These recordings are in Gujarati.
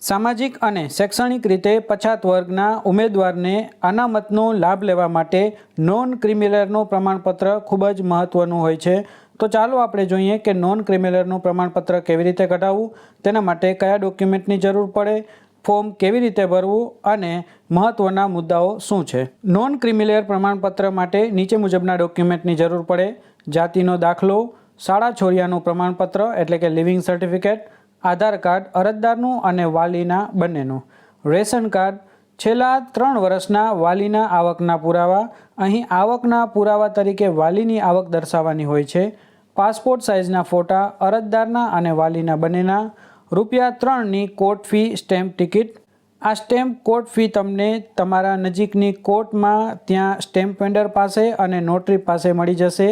સામાજિક અને શૈક્ષણિક રીતે પછાત વર્ગના ઉમેદવારને અનામતનો લાભ લેવા માટે નોન ક્રિમિનલનું પ્રમાણપત્ર ખૂબ જ મહત્ત્વનું હોય છે. તો ચાલો આપણે જોઈએ કે નોન ક્રિમિનલનું પ્રમાણપત્ર કેવી રીતે કઢાવવું, તેના માટે કયા ડોક્યુમેન્ટની જરૂર પડે, ફોર્મ કેવી રીતે ભરવું અને મહત્ત્વના મુદ્દાઓ શું છે. નોન ક્રિમિનલ પ્રમાણપત્ર માટે નીચે મુજબના ડોક્યુમેન્ટની જરૂર પડે: જાતિનો દાખલો, શાળા છોડ્યાનું પ્રમાણપત્ર એટલે કે લિવિંગ સર્ટિફિકેટ, આધાર કાર્ડ અરજદારનું અને વાલીના બંનેનું, રેશન કાર્ડ, છેલ્લા 3 વર્ષના વાલીના આવકના પુરાવા. અહીં આવકના પુરાવા તરીકે વાલીની આવક દર્શાવવાની હોય છે. પાસપોર્ટ સાઇઝના ફોટા અરજદારના અને વાલીના બંનેના. ₹3ની કોર્ટ ફી સ્ટેમ્પ ટિકિટ. આ સ્ટેમ્પ કોર્ટ ફી તમને તમારા નજીકની કોર્ટમાં ત્યાં સ્ટેમ્પ વેન્ડર પાસે અને નોટરી પાસે મળી જશે.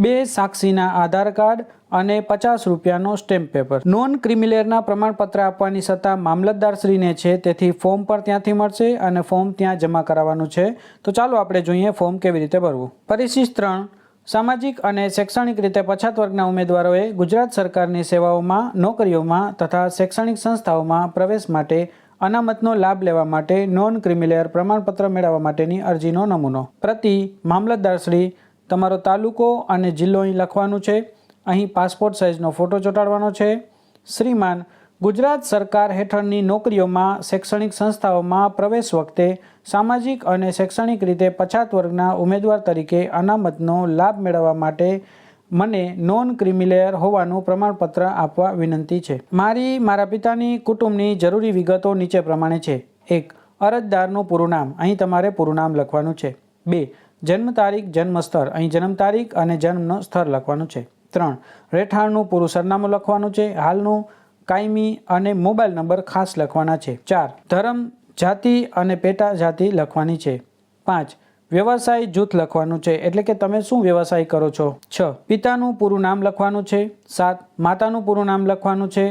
2 સાક્ષીના આધાર કાર્ડ અને ₹50નો સ્ટેમ્પ પેપર. નોન ક્રિમિનલના પ્રમાણપત્ર આપવાની સત્તા મામલતદારશ્રીને છે, તેથી ફોર્મ પણ ત્યાંથી મળશે અને ફોર્મ ત્યાં જમા કરાવવાનું છે. તો ચાલો આપણે જોઈએ ફોર્મ કેવી રીતે ભરવું. પરિશિષ્ટ 3 સામાજિક અને શૈક્ષણિક રીતે પછાત વર્ગના ઉમેદવારોએ ગુજરાત સરકારની સેવાઓમાં, નોકરીઓમાં તથા શૈક્ષણિક સંસ્થાઓમાં પ્રવેશ માટે અનામતનો લાભ લેવા માટે નોન ક્રિમિનલ પ્રમાણપત્ર મેળવવા માટેની અરજીનો નમૂનો. પ્રતિ મામલતદારશ્રી. તમારો તાલુકો અને જિલ્લો અહીં લખવાનું છે. અહીં પાસપોર્ટ સાઇઝનો ફોટો ચોંટાડવાનો છે. શ્રીમાન, ગુજરાત સરકાર હેઠળની નોકરીઓમાં, શૈક્ષણિક સંસ્થાઓમાં પ્રવેશ વખતે સામાજિક અને શૈક્ષણિક રીતે પછાત વર્ગના ઉમેદવાર તરીકે અનામતનો લાભ મેળવવા માટે મને નોન ક્રિમિનલ હોવાનું પ્રમાણપત્ર આપવા વિનંતી છે. મારા પિતાની કુટુંબની જરૂરી વિગતો નીચે પ્રમાણે છે. 1. અરજદારનું પૂરું નામ. અહીં તમારે પૂરું નામ લખવાનું છે. 2. જન્મ તારીખ, જન્મ સ્થળ. અહીં જન્મ તારીખ અને જન્મનો સ્થળ લખવાનું છે. 3. રહેઠાણનું પૂરું સરનામું લખવાનું છે. હાલનું, કાયમી અને મોબાઈલ નંબર ખાસ લખવાના છે. 4. ધર્મ, જાતિ અને પેટા જાતિ લખવાની છે. 5. વ્યવસાય જૂથ લખવાનું છે, એટલે કે તમે શું વ્યવસાય કરો છો. 6. પિતાનું પૂરું નામ લખવાનું છે. 7. માતાનું પૂરું નામ લખવાનું છે.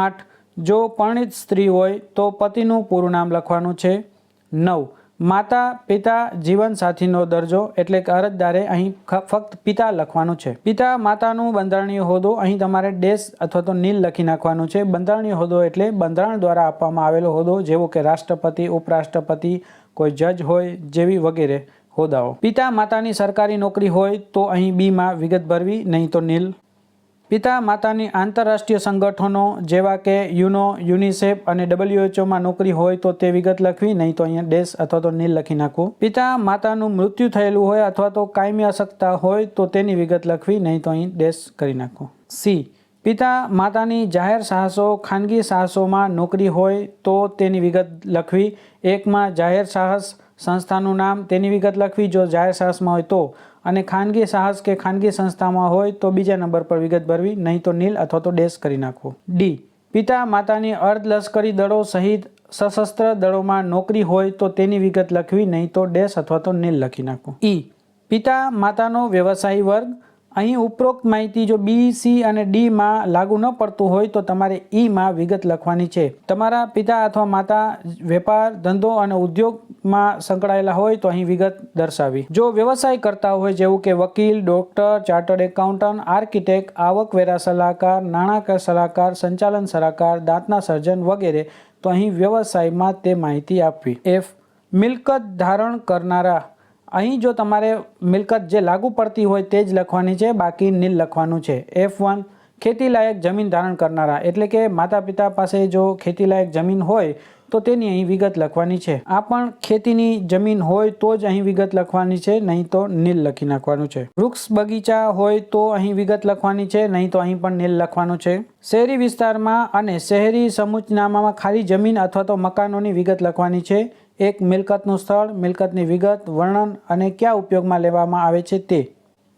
8. જો પરણિત સ્ત્રી હોય તો પતિનું પૂરું નામ લખવાનું છે. 9. માતા પિતા જીવનસાથીનો દરજ્જો, એટલે કે અરજદારે અહીં ફક્ત પિતા લખવાનું છે. પિતા માતાનું બંધારણીય હોદ્દો. અહીં તમારે ડેશ અથવા તો નીલ લખી નાખવાનું છે. બંધારણીય હોદ્દો એટલે બંધારણ દ્વારા આપવામાં આવેલો હોદ્દો, જેવો કે રાષ્ટ્રપતિ, ઉપરાષ્ટ્રપતિ, કોઈ જજ હોય જેવી વગેરે હોદ્દાઓ. પિતા માતાની સરકારી નોકરી હોય તો અહીં બીમાં વિગત ભરવી, નહીં તો નીલ. પિતા માતાની આંતરરાષ્ટ્રીય સંગઠનો જેવા કે યુનો, યુનિસેફ અને WHOમાં નોકરી હોય તો તે વિગત લખવી, નહીં તો અહીંયા ડેશ અથવા તો નીલ લખી નાખવું. પિતા માતાનું મૃત્યુ થયેલું હોય અથવા તો કાયમી અશક્તતા હોય તો તેની વિગત લખવી, નહીં તો અહીં ડેશ કરી નાખવું. C. પિતા માતાની જાહેર સાહસો, ખાનગી સાહસોમાં નોકરી હોય તો તેની વિગત લખવી. 1માં જાહેર સાહસ સંસ્થાનું નામ, તેની વિગત લખવી જો જાહેર સાહસમાં હોય તો, અને ખાનગી સાહસ કે ખાનગી સંસ્થામાં હોય તો બીજા નંબર પર વિગત ભરવી, નહીં તો નીલ અથવા તો ડેશ કરી નાખવું. D. પિતા માતાની અર્ધલશ્કરી દળો સહિત સશસ્ત્ર દળોમાં નોકરી હોય તો તેની વિગત લખવી, નહીં તો ડેશ અથવા તો નીલ લખી નાખવું. E. પિતા માતાનો વ્યવસાયી વર્ગ. અહીં ઉપરોક્ત માહિતી જો B, C અને Dમાં લાગુ ન પડતું હોય તો તમારે Eમાં વિગત લખવાની છે. તમારા પિતા અથવા માતા વેપાર, ધંધો અને ઉદ્યોગમાં સંકળાયેલા હોય તો અહીં વિગત દર્શાવી. જો વ્યવસાય કરતા હોય જેવું કે વકીલ, ડોક્ટર, ચાર્ટર્ડ એકાઉન્ટન્ટ, આર્કિટેક્ટ, આવકવેરા સલાહકાર, નાણાકીય સલાહકાર, સંચાલન સલાહકાર, દાંતના સર્જન વગેરે, તો અહીં વ્યવસાયમાં તે માહિતી આપવી. F. મિલકત ધારણ કરનારા. અહીં જો તમારે મિલકત જે લાગુ પડતી હોય તે જ લખવાની છે, બાકી નીલ લખવાનું છે. F1. ખેતીલાયક જમીન ધારણ કરનારા, એટલે કે માતા પિતા પાસે જો ખેતીલાયક જમીન હોય તો તેની અહીં વિગત લખવાની છે. આ પણ ખેતીની જમીન હોય તો જ અહીં વિગત લખવાની છે, નહીં તો નીલ લખી નાખવાનું છે. વૃક્ષ બગીચા હોય તો અહીં વિગત લખવાની છે, નહીં તો અહીં પણ નીલ લખવાનું છે. શહેરી વિસ્તારમાં અને શહેરી સમૂહનામામાં ખાલી જમીન અથવા તો મકાનોની વિગત લખવાની છે. 1. મિલકતનું સ્થળ, મિલકતની વિગત, વર્ણન અને કયા ઉપયોગમાં લેવામાં આવે છે તે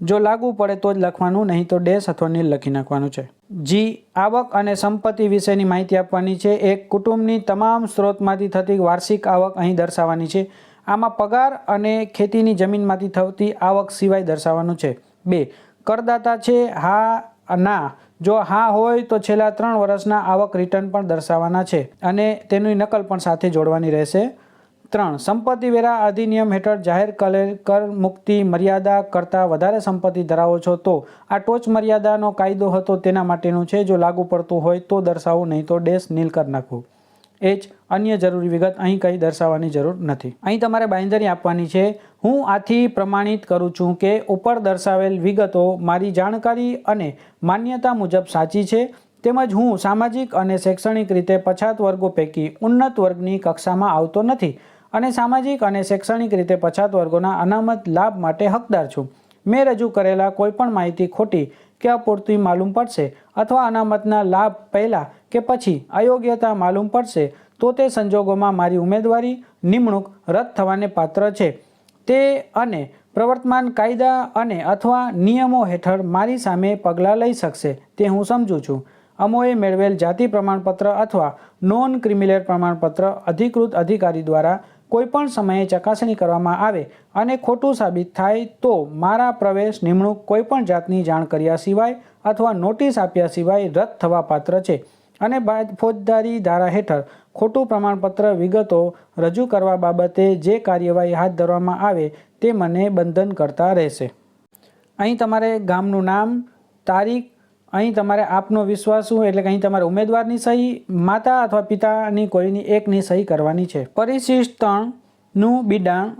જો લાગુ પડે તો જ લખવાનું, નહીં તો ડેશ અથવા નીલ લખી નાખવાનું છે. G. આવક અને સંપત્તિ વિશેની માહિતી આપવાની છે. 1. કુટુંબની તમામ સ્ત્રોતમાંથી થતી વાર્ષિક આવક અહીં દર્શાવવાની છે. આમાં પગાર અને ખેતીની જમીનમાંથી થતી આવક સિવાય દર્શાવવાનું છે. 2. કરદાતા છે, હા ના. જો હા હોય તો છેલ્લા 3 વર્ષના આવક રિટર્ન પણ દર્શાવવાના છે અને તેની નકલ પણ સાથે જોડવાની રહેશે. 3. સંપત્તિ વેરા અધિનિયમ હેઠળ જાહેર કર મુક્તિ મર્યાદા કરતાં વધારે સંપત્તિ ધરાવો છો તો આ ટોચ મર્યાદાનો કાયદો હતો તેના માટેનું છે. જો લાગુ પડતું હોય તો દર્શાવવું, નહીં તો ડેશ નીલ કરી નાખવું. એ જ અન્ય જરૂરી વિગત અહીં કંઈ દર્શાવવાની જરૂર નથી. અહીં તમારે બાંયધરી આપવાની છે. હું આથી પ્રમાણિત કરું છું કે ઉપર દર્શાવેલ વિગતો મારી જાણકારી અને માન્યતા મુજબ સાચી છે, તેમજ હું સામાજિક અને શૈક્ષણિક રીતે પછાત વર્ગો પૈકી ઉન્નત વર્ગની કક્ષામાં આવતો નથી અને સામાજિક અને શૈક્ષણિક રીતે પછાત વર્ગોના અનામત લાભ માટે હકદાર છું. મેં રજૂ કરેલા કોઈપણ માહિતી ખોટી કે અપૂરતી માલુમ પડશે અથવા અનામતના લાભ પહેલાં કે પછી અયોગ્યતા માલુમ પડશે તો તે સંજોગોમાં મારી ઉમેદવારી નિમણૂક રદ થવાને પાત્ર છે. તે અને પ્રવર્તમાન કાયદા અને અથવા નિયમો હેઠળ મારી સામે પગલાં લઈ શકશે તે હું સમજું છું. અમોએ મેળવેલ જાતિ પ્રમાણપત્ર અથવા નોન ક્રિમિનલ પ્રમાણપત્ર અધિકૃત અધિકારી દ્વારા કોઈપણ સમયે ચકાસણી કરવામાં આવે અને ખોટું સાબિત થાય તો મારા પ્રવેશ નિમણૂક કોઈપણ જાતની જાણ કર્યા સિવાય અથવા નોટિસ આપ્યા સિવાય રદ થવા પાત્ર છે અને ફોજદારી ધારા હેઠળ ખોટું પ્રમાણપત્ર વિગતો રજૂ કરવા બાબતે જે કાર્યવાહી હાથ ધરવામાં આવે તે મને બંધન કરતા રહેશે. અહીં તમારે ગામનું નામ, તારીખ, અહીં તમારે આપનો વિશ્વાસુ એટલે કે અહીં તમારે ઉમેદવારની સહી, માતા અથવા પિતાની કોઈની એકની સહી કરવાની છે. પરિશિષ્ટનું બિડાણ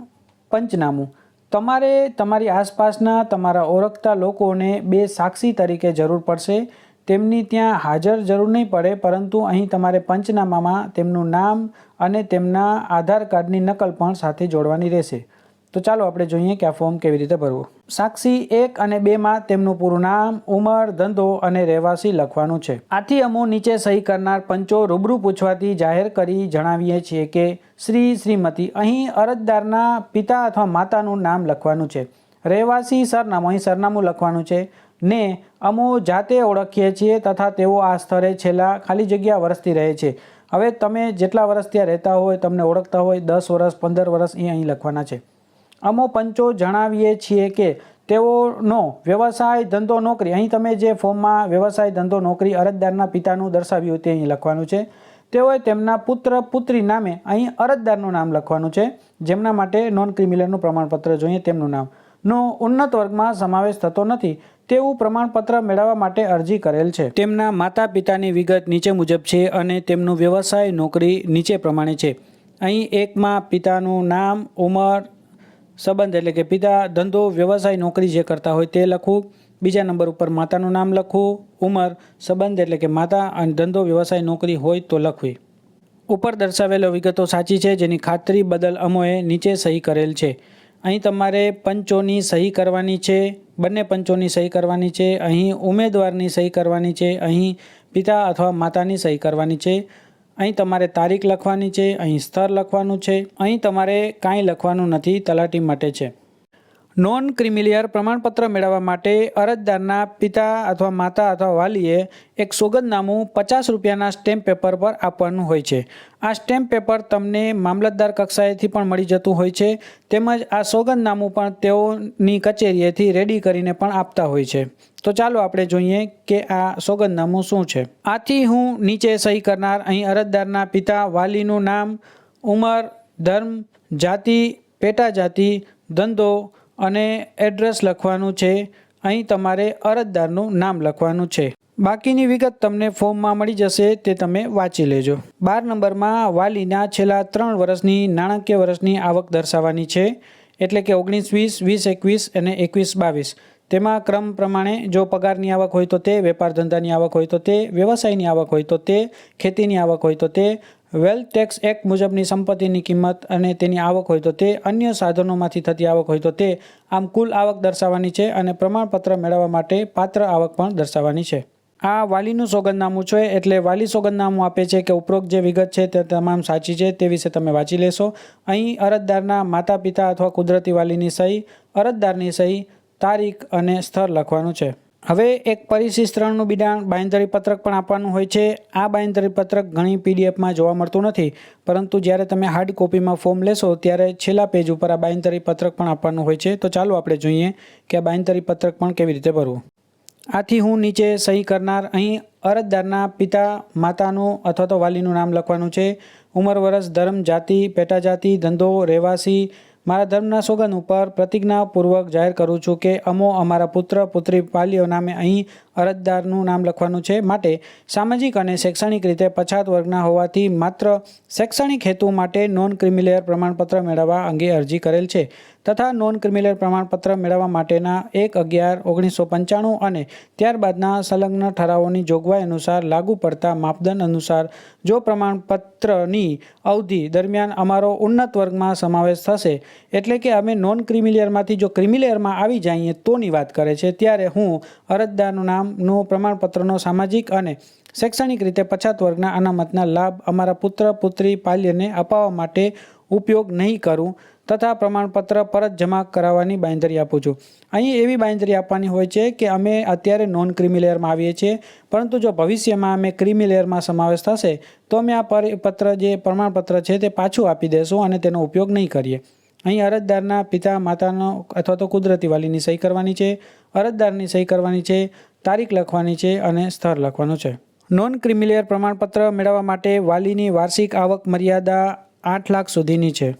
પંચનામું. તમારે તમારી આસપાસના તમારા ઓળખતા લોકોને 2 સાક્ષી તરીકે જરૂર પડશે. તેમની ત્યાં હાજર જરૂર નહીં પડે, પરંતુ અહીં તમારે પંચનામામાં તેમનું નામ અને તેમના આધાર કાર્ડની નકલ પણ સાથે જોડવાની રહેશે. તો ચાલો આપણે જોઈએ કે આ ફોર્મ કેવી રીતે ભરવું. સાક્ષી 1 અને 2માં તેમનું પૂરું નામ, ઉંમર, ધંધો અને રહેવાસી લખવાનું છે. આથી અમો નીચે સહી કરનાર પંચો રૂબરૂ પૂછવાથી જાહેર કરી જણાવીએ છીએ કે શ્રી શ્રીમતી અહીં અરજદારના પિતા અથવા માતાનું નામ લખવાનું છે. રહેવાસી સરનામું, અહીં સરનામું લખવાનું છે ને અમો જાતે ઓળખીએ છીએ તથા તેઓ આ સ્થળે છેલ્લા ખાલી જગ્યા વર્ષથી રહે છે. હવે તમે જેટલા વર્ષ ત્યાં રહેતા હોય, તમને ઓળખતા હોય, 10 વર્ષ, 15 વર્ષ એ અહીં લખવાના છે. અમો પંચો જણાવીએ છીએ કે તેઓનો વ્યવસાય, ધંધો, નોકરી, અહીં તમે જે ફોર્મમાં વ્યવસાય, ધંધો, નોકરી અરજદારના પિતાનું દર્શાવ્યું તે અહીં લખવાનું છે. તેઓએ તેમના પુત્ર પુત્રી નામે અહીં અરજદારનું નામ લખવાનું છે. જેમના માટે નોન ક્રિમિનલનું પ્રમાણપત્ર જોઈએ તેમનું નામ નો ઉન્નત વર્ગમાં સમાવેશ થતો નથી તેવું પ્રમાણપત્ર મેળવવા માટે અરજી કરેલ છે. તેમના માતા પિતાની વિગત નીચે મુજબ છે અને તેમનું વ્યવસાય, નોકરી નીચે પ્રમાણે છે. અહીં 1માં પિતાનું નામ, ઉંમર, સંબંધ એટલે કે પિતા, ધંધો, વ્યવસાય, નોકરી જે કરતા હોય તે લખવું. બીજા નંબર ઉપર માતાનું નામ લખવું, ઉંમર, સંબંધ એટલે કે માતા અને ધંધો, વ્યવસાય, નોકરી હોય તો લખવી. ઉપર દર્શાવેલો વિગતો સાચી છે જેની ખાતરી બદલ અમોએ નીચે સહી કરેલ છે. અહીં તમારે પંચોની સહી કરવાની છે, બંને પંચોની સહી કરવાની છે. અહીં ઉમેદવારની સહી કરવાની છે. અહીં પિતા અથવા માતાની સહી કરવાની છે. અહીં તમારે તારીખ લખવાની છે. અહીં સ્થળ લખવાનું છે. અહીં તમારે કાંઈ લખવાનું નથી, તલાટી માટે છે. નોન ક્રિમિલિયર પ્રમાણપત્ર મેળવવા માટે અરજદારના પિતા અથવા માતા અથવા વાલીએ એક સોગંદનામું 50 રૂપિયાના સ્ટેમ્પ પેપર પર આપવાનું હોય છે. આ સ્ટેમ્પ પેપર તમને મામલતદાર કક્ષાએથી પણ મળી જતું હોય છે. તેમજ આ સોગંદનામું પણ તેઓની કચેરીએથી રેડી કરીને પણ આપતા હોય છે. તો ચાલો આપણે જોઈએ કે આ સોગંદનામું શું છે. આથી હું નીચે સહી કરનાર અહીં અરજદારના પિતા, વાલીનું નામ, ઉંમર, ધર્મ, જાતિ, પેટા જાતિ, ધંધો અને એડ્રેસ લખવાનું છે. અહીં તમારે અરજદારનું નામ લખવાનું છે. બાકીની વિગત તમને ફોર્મમાં મળી જશે, તે તમે વાંચી લેજો. 12 નંબરમાં વાલીના છેલ્લા 3 વર્ષની નાણાકીય વર્ષની આવક દર્શાવવાની છે. એટલે કે 19-20, 20-21 અને 21-22. તેમાં ક્રમ પ્રમાણે જો પગારની આવક હોય તો તે, વેપાર ધંધાની આવક હોય તો તે, વ્યવસાયની આવક હોય તો તે, ખેતીની આવક હોય તો તે, વેલ્થ ટેક્સ એક્ટ મુજબની સંપત્તિની કિંમત અને તેની આવક હોય તો તે, અન્ય સાધનોમાંથી થતી આવક હોય તો તે. આમ કુલ આવક દર્શાવવાની છે અને પ્રમાણપત્ર મેળવવા માટે પાત્ર આવક પણ દર્શાવવાની છે. આ વાલીનું સોગંદનામું છે એટલે વાલી સોગંદનામું આપે છે કે ઉપરોક્ત જે વિગત છે તે તમામ સાચી છે તે વિશે તમે વાંચી લેશો. અહીં અરજદારના માતા પિતા અથવા કુદરતી વાલીની સહી, અરજદારની સહી, તારીખ અને સ્થળ લખવાનું છે. હવે એક પરિશિષ્ટ 3નું બિડાણ બાંયધરી પત્રક પણ આપવાનું હોય છે. આ બાંયધરી પત્રક ઘણી પીડીએફમાં જોવા મળતું નથી, પરંતુ જ્યારે તમે હાર્ડ કોપીમાં ફોર્મ લેશો ત્યારે છેલ્લા પેજ ઉપર આ બાંયધરી પત્રક પણ આપવાનું હોય છે. તો ચાલો આપણે જોઈએ કે આ બાંયધરી પત્રક પણ કેવી રીતે ભરવું. આથી હું નીચે સહી કરનાર અહીં અરજદારના પિતા, માતાનું અથવા તો વાલીનું નામ લખવાનું છે. ઉંમર, વર્ષ, ધર્મ, જાતિ, પેટા જાતિ, ધંધો, રહેવાસી, મારા ધર્મના સોગંદ ઉપર પ્રતિજ્ઞાપૂર્વક જાહેર કરું છું કે અમારા પુત્ર પુત્રી પાલ્યો નામે અહીં અરજદારનું નામ લખવાનું છે. માટે સામાજિક અને શૈક્ષણિક રીતે પછાત વર્ગના હોવાથી માત્ર શૈક્ષણિક હેતુ માટે નોન ક્રિમિલેયર પ્રમાણપત્ર મેળવવા અંગે અરજી કરેલ છે તથા નોન ક્રિમિલેયર પ્રમાણપત્ર મેળવવા માટેના 1/11/1995 અને ત્યારબાદના સંલગ્ન ઠરાવોની જોગવાઈ અનુસાર લાગુ પડતા માપદંડ અનુસાર જો પ્રમાણપત્રની અવધિ દરમિયાન અમારો ઉન્નત વર્ગમાં સમાવેશ થશે, એટલે કે અમે નોન ક્રિમિલેયરમાંથી જો ક્રિમિલેયરમાં આવી જઈએ તોની વાત કરે છે, ત્યારે હું અરજદારનું નામનું પ્રમાણપત્રનો સામાજિક અને શૈક્ષણિક રીતે પછાત વર્ગના અનામતના લાભ અમારા પુત્ર પુત્રી પાલ્યને અપાવવા માટે ઉપયોગ નહીં કરું તથા પ્રમાણપત્ર પરત જમા કરાવવાની બાંયધરી આપું છું. અહીં એવી બાંયધરી આપવાની હોય છે કે અમે અત્યારે નોન ક્રિમિલેયરમાં આવીએ છીએ, પરંતુ જો ભવિષ્યમાં અમે ક્રિમિલેયરમાં સમાવેશ થશે તો અમે આ પ્રમાણપત્ર છે તે પાછું આપી દેશું અને તેનો ઉપયોગ નહીં કરીએ. અહીં અરજદારના પિતા માતાનો અથવા તો કુદરતી વાલીની સહી કરવાની છે, અરજદારની સહી કરવાની છે, તારીખ લખવાની છે અને સ્થળ લખવાનું છે. નોન ક્રિમિલેયર પ્રમાણપત્ર મેળવવા માટે વાલીની વાર્ષિક આવક મર્યાદા 8 લાખ સુધીની છે.